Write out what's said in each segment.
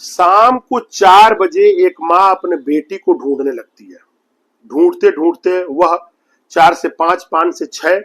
शाम को 4 बजे एक माँ अपने बेटी को ढूंढने लगती है। ढूंढते ढूंढते वह 4 से 5, 5 से 6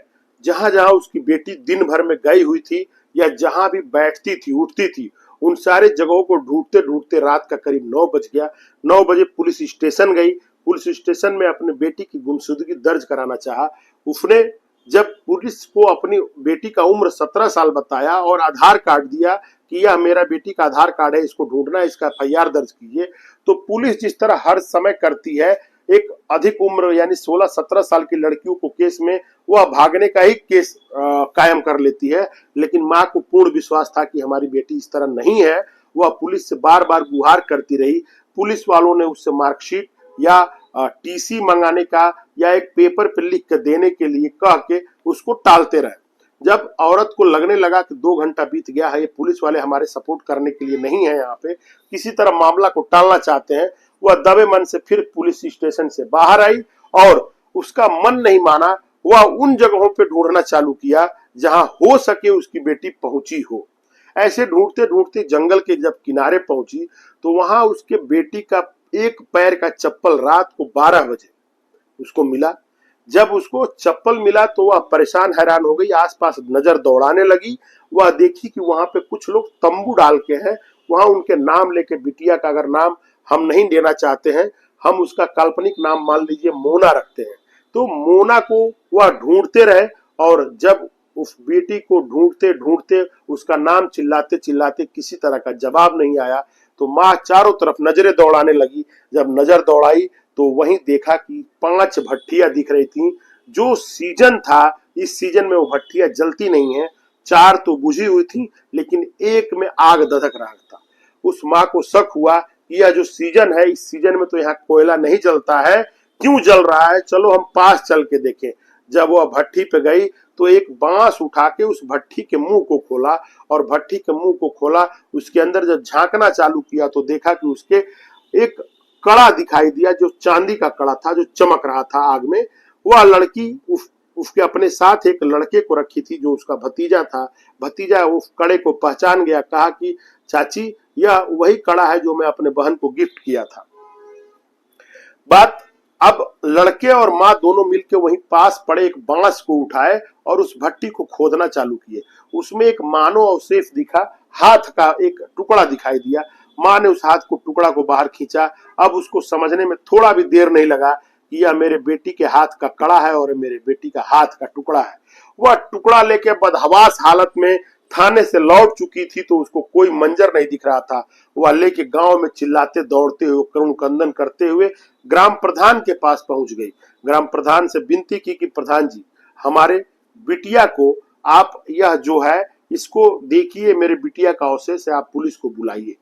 जहां जहां उसकी बेटी दिन भर में गई हुई थी या जहां भी बैठती थी उठती थी, उन सारे जगहों को ढूंढते ढूंढते रात का करीब 9 बज गया। 9 बजे पुलिस स्टेशन गई। पुलिस स्टेशन में अपने बेटी की गुमशुदगी दर्ज कराना चाहा। उसने जब पुलिस को अपनी बेटी का उम्र 17 साल बताया और आधार कार्ड दिया कि यह मेरा बेटी का आधार कार्ड है, इसको ढूंढना है, इसका एफआईआर दर्ज कीजिए, तो पुलिस जिस तरह हर समय करती है, एक अधिक उम्र यानी 16-17 साल की लड़कियों को केस में वह भागने का ही केस कायम कर लेती है। लेकिन माँ को पूर्ण विश्वास था कि हमारी बेटी इस तरह नहीं है। वह पुलिस से बार बार गुहार करती रही। पुलिस वालों ने उससे मार्कशीट या टीसी मंगाने का या एक पेपर पे लिख के देने के लिए कह के उसको टालते रहे। जब औरत को लगने लगा कि 2 घंटा बीत गया है, ये पुलिस वाले हमारे सपोर्ट करने के लिए नहीं है, यहाँ पे किसी तरह मामला को टालना चाहते हैं, वह दबे मन से फिर पुलिस स्टेशन से बाहर आई और उसका मन नहीं माना। वह उन जगहों पे ढूंढना चालू किया जहां हो सके उसकी बेटी पहुंची हो। ऐसे ढूंढते ढूंढते जंगल के जब किनारे पहुंची तो वहां उसके बेटी का एक पैर का चप्पल रात को 12 बजे उसको मिला। जब उसको चप्पल मिला तो वह परेशान हैरान हो गई, आसपास नजर दौड़ाने लगी। वह देखी कि वहां पे कुछ लोग तंबू डाल के हैं। वहां उनके नाम लेके, बिटिया का अगर नाम हम नहीं देना चाहते हैं, हम उसका काल्पनिक नाम मान लीजिए मोना रखते हैं, तो मोना को वह ढूंढते रहे। और जब उस बेटी को ढूंढते ढूंढते उसका नाम चिल्लाते चिल्लाते किसी तरह का जवाब नहीं आया, तो माँ चारों तरफ नजरें दौड़ाने लगी। जब नजर दौड़ाई तो वहीं देखा कि 5 भट्टियां दिख रही थी। जो सीजन था, इस सीजन में वो भट्टियां जलती नहीं है। 4 तो बुझी हुई थी, लेकिन एक में आग धधक रहा था। उस माँ को शक हुआ कि यह जो सीजन है, इस सीजन में तो यहाँ कोयला नहीं जलता है, क्यों जल रहा है, चलो हम पास चल के देखें। जब वह भट्टी पे गई तो एक बांस उठा के उस भट्टी के मुंह को खोला, और भट्टी के मुंह को खोला, उसके अंदर जब झांकना चालू किया तो देखा कि उसके एक कड़ा दिखाई दिया, जो चांदी का कड़ा था, जो चमक रहा था आग में। वह लड़की उसके अपने साथ एक लड़के को रखी थी जो उसका भतीजा था। भतीजा उस कड़े को पहचान गया, कहा कि चाची यह वही कड़ा है जो मैं अपने बहन को गिफ्ट किया था। बात अब लड़के और माँ दोनों मिलकर वहीं पास पड़े एक बांस को उठाए और उस भट्टी को खोदना चालू किए। उसमें एक मानव अवशेष दिखा, हाथ का एक टुकड़ा दिखाई दिया। माँ ने उस हाथ को टुकड़ा को बाहर खींचा। अब उसको समझने में थोड़ा भी देर नहीं लगा कि यह मेरे बेटी के हाथ का कड़ा है और मेरे बेटी का हाथ का टुकड़ा है। वह टुकड़ा लेके बदहवास हालत में थाने से लौट चुकी थी, तो उसको कोई मंजर नहीं दिख रहा था। वह लेके गांव में चिल्लाते दौड़ते हुए, करुण कंदन करते हुए ग्राम प्रधान के पास पहुंच गई। ग्राम प्रधान से विनती की कि प्रधान जी, हमारे बिटिया को आप यह जो है इसको देखिए, मेरे बिटिया का अवशेष है, आप पुलिस को बुलाइए।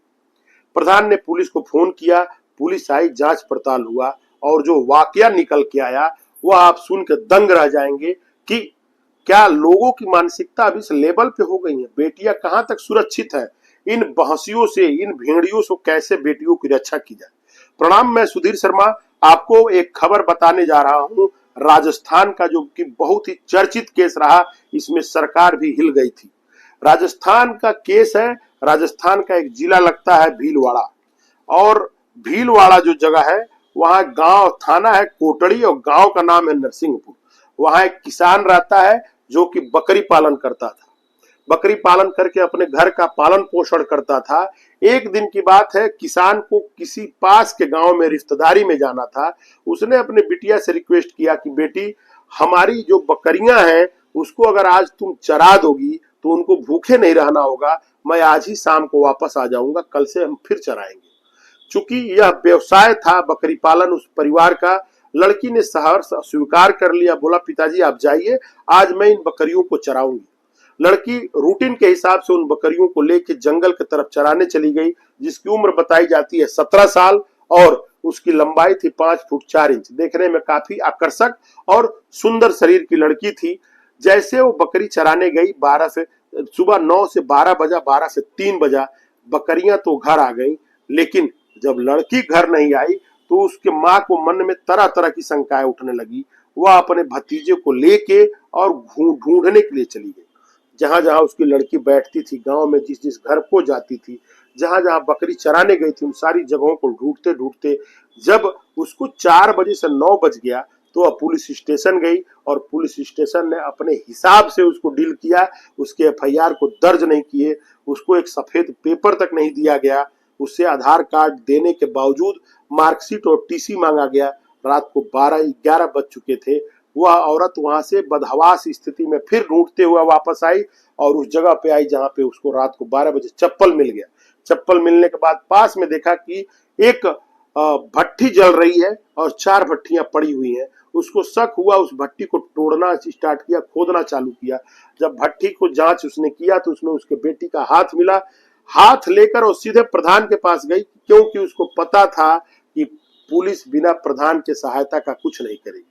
प्रधान ने पुलिस को फोन किया। पुलिस आई, जांच पड़ताल हुआ और जो वाकया निकल के आया वह आप सुन के दंग रह जाएंगे कि क्या लोगों की मानसिकता अभी इस लेवल पे हो गई है। बेटियां कहां तक सुरक्षित है, इन बहसियों से, इन भेड़ियों से कैसे बेटियों की रक्षा की जाए। प्रणाम, मैं सुधीर शर्मा आपको एक खबर बताने जा रहा हूं। राजस्थान का जो कि बहुत ही चर्चित केस रहा, इसमें सरकार भी हिल गई थी। राजस्थान का केस है। राजस्थान का एक जिला लगता है भीलवाड़ा, और भीलवाड़ा जो जगह है वहां गांव, थाना है कोटड़ी और गांव का नाम है नरसिंहपुर। वहां एक किसान रहता है जो कि बकरी पालन करता था। बकरी पालन करके अपने घर का पालन पोषण करता था। एक दिन की बात है, किसान को किसी पास के गांव में रिश्तेदारी में जाना था। उसने अपने बिटिया से रिक्वेस्ट किया कि बेटी, हमारी जो बकरियां हैं उसको अगर आज तुम चरा दोगी तो उनको भूखे नहीं रहना होगा। मैं आज ही शाम को वापस आ जाऊंगा, कल से हम फिर चराएंगे। चूंकि यह व्यवसाय था बकरी पालन उस परिवार का, लड़की ने सहर्ष स्वीकार कर लिया। बोला पिताजी आप जाइए, आज मैं इन बकरियों को चराऊंगी। लड़की रूटीन के हिसाब से उन बकरियों को लेकर जंगल की तरफ चराने चली गई, जिसकी उम्र बताई जाती है 17 साल और उसकी लंबाई थी 5 फुट 4 इंच। देखने में काफी आकर्षक और सुंदर शरीर की लड़की थी। जैसे वो बकरी चराने गई, सुबह 9 से 12 बजा, 12 से 3 बजा, बकरियां तो घर आ गई। लेकिन जब लड़की घर नहीं आई तो उसके माँ को मन में तरह तरह की शंकाएं उठने लगी। वह अपने भतीजे को लेके और ढूंढने के लिए चली गई। जहां जहां उसकी लड़की बैठती थी, गांव में जिस जिस घर को जाती थी, जहां जहां बकरी चराने गई थी, उन सारी जगहों को ढूंढते ढूंढते जब उसको 4 बजे से 9 बज गया तो वह पुलिस स्टेशन गई और पुलिस स्टेशन ने अपने हिसाब से उसको डील किया। उसके एफआईआर को दर्ज नहीं किए, उसको एक सफेद पेपर तक नहीं दिया गया, उससे आधार कार्ड देने के बावजूद मार्कशीट और टीसी मांगा गया। रात को 12-11 बज चुके थे। वह औरत वहां से बदहवास स्थिति में फिर ढूंढते हुए वापस आई और उस जगह पे आई जहां पे उसको रात को 12 बजे चप्पल मिल गया। चप्पल मिलने के बाद पास में देखा कि एक भट्टी जल रही है और 4 भट्टियां पड़ी हुई हैं। उसको शक हुआ, उस भट्टी को तोड़ना स्टार्ट किया, खोदना चालू किया। जब भट्टी को जांच उसने किया तो उसमें उसके बेटी का हाथ मिला। हाथ लेकर वो सीधे प्रधान के पास गई, क्योंकि उसको पता था कि पुलिस बिना प्रधान के सहायता का कुछ नहीं करेगी।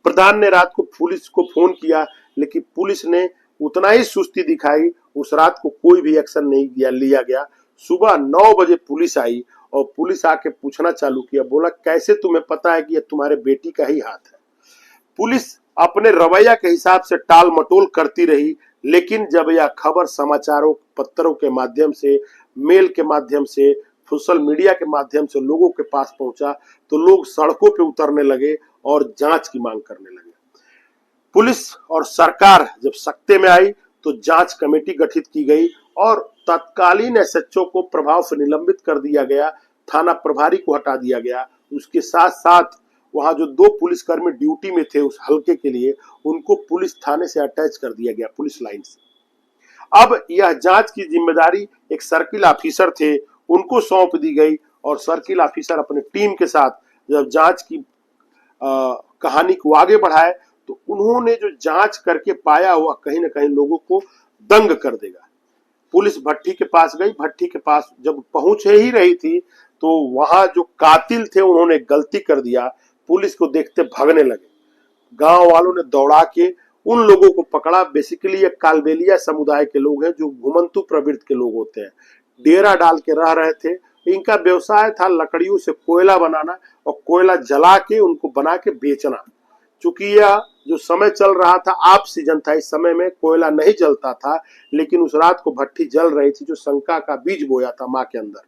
प्रधान ने रात को पुलिस को फोन किया, लेकिन पुलिस ने उतना ही सुस्ती दिखाई। उस रात को कोई भी एक्शन नहीं लिया गया। सुबह 9 बजे पुलिस आई और पुलिस आके पूछना चालू किया, बोला कैसे तुम्हें पता है कि ये तुम्हारे बेटी का ही हाथ है। पुलिस अपने रवैया के हिसाब से टाल मटोल करती रही, लेकिन जब यह खबर समाचारों पत्रों के माध्यम से, मेल के माध्यम से, सोशल मीडिया के माध्यम से लोगों के पास पहुंचा तो लोग सड़कों पे उतरने लगे और जांच की मांग करने लगे। पुलिस और सरकार जब सत्ते में आई तो जांच कमेटी गठित की गई और तत्कालीन एसएचओ को प्रभाव से निलंबित कर दिया गया, थाना प्रभारी को हटा दिया गया। उसके साथ साथ वहां जो 2 पुलिसकर्मी ड्यूटी में थे उस हल्के के लिए, उनको पुलिस थाने से अटैच कर दिया गया, पुलिस लाइन से। अब यह जांच की जिम्मेदारी एक सर्किल ऑफिसर थे, उनको सौंप दी गई और सर्किल ऑफिसर अपने टीम के साथ जब जांच की कहानी को आगे बढ़ाए तो उन्होंने जो जांच करके पाया हुआ कहीं ना कहीं लोगों को दंग कर देगा। पुलिस भट्टी के पास गई, भट्टी के पास जब पहुंच ही रही थी तो वहां जो कातिल थे उन्होंने गलती कर दिया, पुलिस को देखते भागने लगे। गांव वालों ने दौड़ा के उन लोगों को पकड़ा। बेसिकली ये कालबेलिया समुदाय के लोग हैं जो घुमंतु प्रवृत्ति के लोग होते हैं, डेरा डाल के रह रहे थे। इनका व्यवसाय था लकड़ियों से कोयला बनाना और कोयला जला के उनको बना के बेचना। चूंकि यह जो समय चल रहा था आप सीजन था, इस समय में कोयला नहीं जलता था, लेकिन उस रात को भट्टी जल रही थी जो शंका का बीज बोया था मां के अंदर।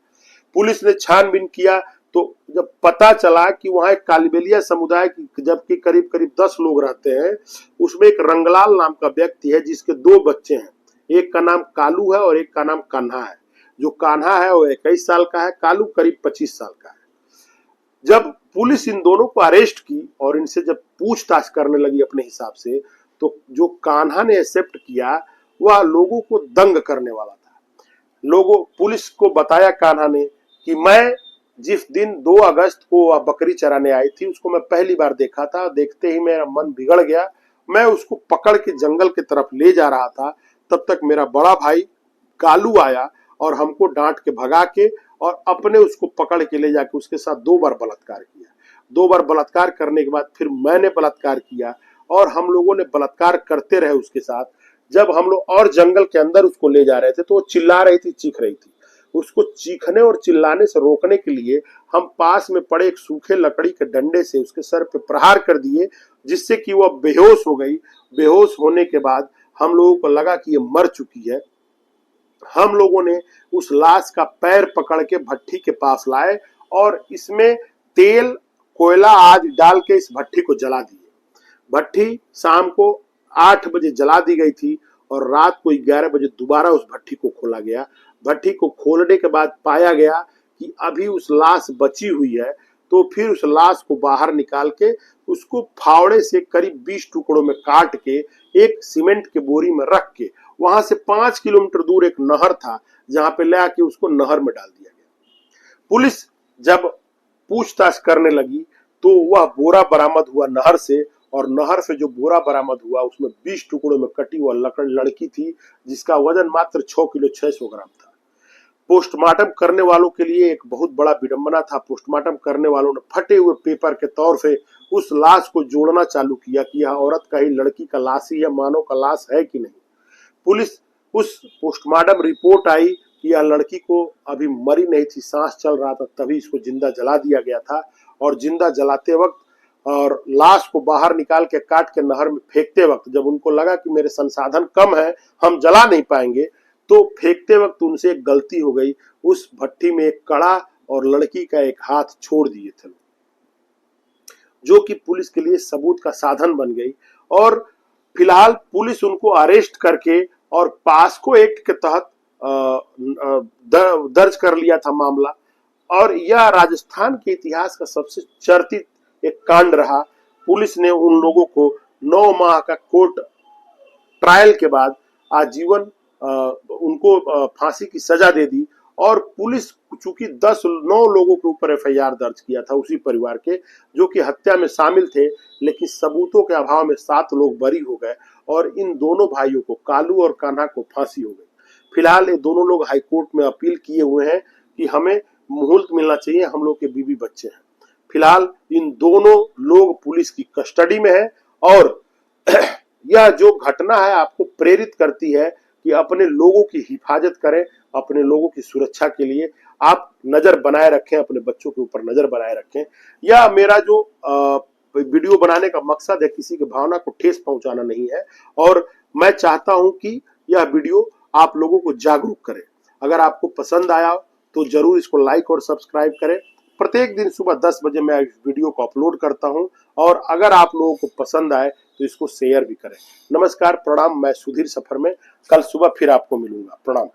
पुलिस ने छानबीन किया तो जब पता चला कि वहां एक कालबेलिया समुदाय की जबकि करीब करीब 10 लोग रहते हैं, उसमें एक रंगलाल नाम का व्यक्ति है जिसके 2 बच्चे हैं। एक का नाम कालू है और एक का नाम कान्हा है। जो कान्हा है वो 21 साल का है, कालू करीब 25 साल का है। जब पुलिस इन दोनों को अरेस्ट की और इनसे जब पूछताछ करने लगी अपने हिसाब से, तो जो कान्हा ने एक्सेप्ट किया वह लोगों को दंग करने वाला था। लोगों पुलिस को बताया कान्हा ने कि मैं जिस दिन 2 अगस्त को वह बकरी चराने आई थी उसको मैं पहली बार देखा था, देखते ही मेरा मन बिगड़ गया। मैं उसको पकड़ के जंगल की तरफ ले जा रहा था, तब तक मेरा बड़ा भाई कालू आया और हमको डांट के भगा के और अपने उसको पकड़ के ले जाके उसके साथ 2 बार बलात्कार किया। 2 बार बलात्कार करने के बाद फिर मैंने बलात्कार किया और हम लोगों ने बलात्कार करते रहे उसके साथ। जब हम लोग और जंगल के अंदर उसको ले जा रहे थे तो वो चिल्ला रही थी, चीख रही थी। उसको चीखने और चिल्लाने से रोकने के लिए हम पास में पड़े एक सूखे लकड़ी के डंडे से उसके सर पे प्रहार कर दिए, जिससे कि वह बेहोश हो गई। बेहोश होने के बाद हम लोगों को लगा कि ये मर चुकी है। हम लोगों ने उस लाश का पैर पकड़ के भट्टी के पास लाए और इसमें तेल कोयला आदि डाल के इस भट्टी को जला दिए। भट्टी शाम को 8 बजे जला दी गई थी और रात को 11 बजे दोबारा उस भट्टी को खोला गया। भट्टी को खोलने के बाद पाया गया कि अभी उस लाश बची हुई है, तो फिर उस लाश को बाहर निकाल के उसको फावड़े से करीब 20 टुकड़ों में काट के एक सीमेंट के बोरी में रख के वहां से 5 किलोमीटर दूर एक नहर था जहां पे ले आके उसको नहर में डाल दिया गया। पुलिस जब पूछताछ करने लगी तो वह बोरा बरामद हुआ नहर से, और नहर से जो बोरा बरामद हुआ उसमें 20 टुकड़ों में कटी हुआ लड़की थी जिसका वजन मात्र 6 किलो 600 ग्राम था। पोस्टमार्टम करने वालों के लिए एक बहुत बड़ा विडंबना था। पोस्टमार्टम करने वालों ने फटे हुए पेपर के तौर पे उस लाश को जोड़ना चालू किया कि यह औरत का ही, लड़की का लाश ही या मानव का लाश है कि नहीं। पुलिस उस पोस्टमार्टम रिपोर्ट आई कि यह लड़की को अभी मरी नहीं थी, सांस चल रहा था, तभी इसको जिंदा जला दिया गया था। और जिंदा जलाते वक्त और लाश को बाहर निकाल के काट के नहर में फेंकते वक्त जब उनको लगा कि मेरे संसाधन कम है, हम जला नहीं पाएंगे, तो फेंकते वक्त उनसे एक गलती हो गई। उस भट्टी में एक कड़ा और लड़की का एक हाथ छोड़ दिए थे, जो कि पुलिस के लिए सबूत का साधन बन गई। और फिलहाल पुलिस उनको अरेस्ट करके और पास्को एक्ट के तहत दर्ज कर लिया था मामला। और यह राजस्थान के इतिहास का सबसे चर्चित एक कांड रहा। पुलिस ने उन लोगों को 9 माह का कोर्ट ट्रायल के बाद आजीवन उनको फांसी की सजा दे दी। और पुलिस चूंकि 9 लोगों के ऊपर एफआईआर दर्ज किया था उसी परिवार के, जो कि हत्या में शामिल थे, लेकिन सबूतों के अभाव में 7 लोग बरी हो गए और इन दोनों भाइयों को, कालू और कान्हा को, फांसी हो गई। फिलहाल ये दोनों लोग हाईकोर्ट में अपील किए हुए हैं कि हमें मुहूर्त मिलना चाहिए, हम लोग के बीवी बच्चे हैं। फिलहाल इन दोनों लोग पुलिस की कस्टडी में है। और यह जो घटना है आपको प्रेरित करती है कि अपने लोगों की हिफाजत करें, अपने लोगों की सुरक्षा के लिए आप नजर बनाए रखें, अपने बच्चों के ऊपर नजर बनाए रखें। यह मेरा जो वीडियो बनाने का मकसद है किसी की भावना को ठेस पहुंचाना नहीं है, और मैं चाहता हूं कि यह वीडियो आप लोगों को जागरूक करे। अगर आपको पसंद आया तो जरूर इसको लाइक और सब्सक्राइब करें। प्रत्येक दिन सुबह 10 बजे मैं इस वीडियो को अपलोड करता हूं, और अगर आप लोगों को पसंद आए तो इसको शेयर भी करें। नमस्कार, प्रणाम। मैं सुधीर सफर में कल सुबह फिर आपको मिलूंगा। प्रणाम।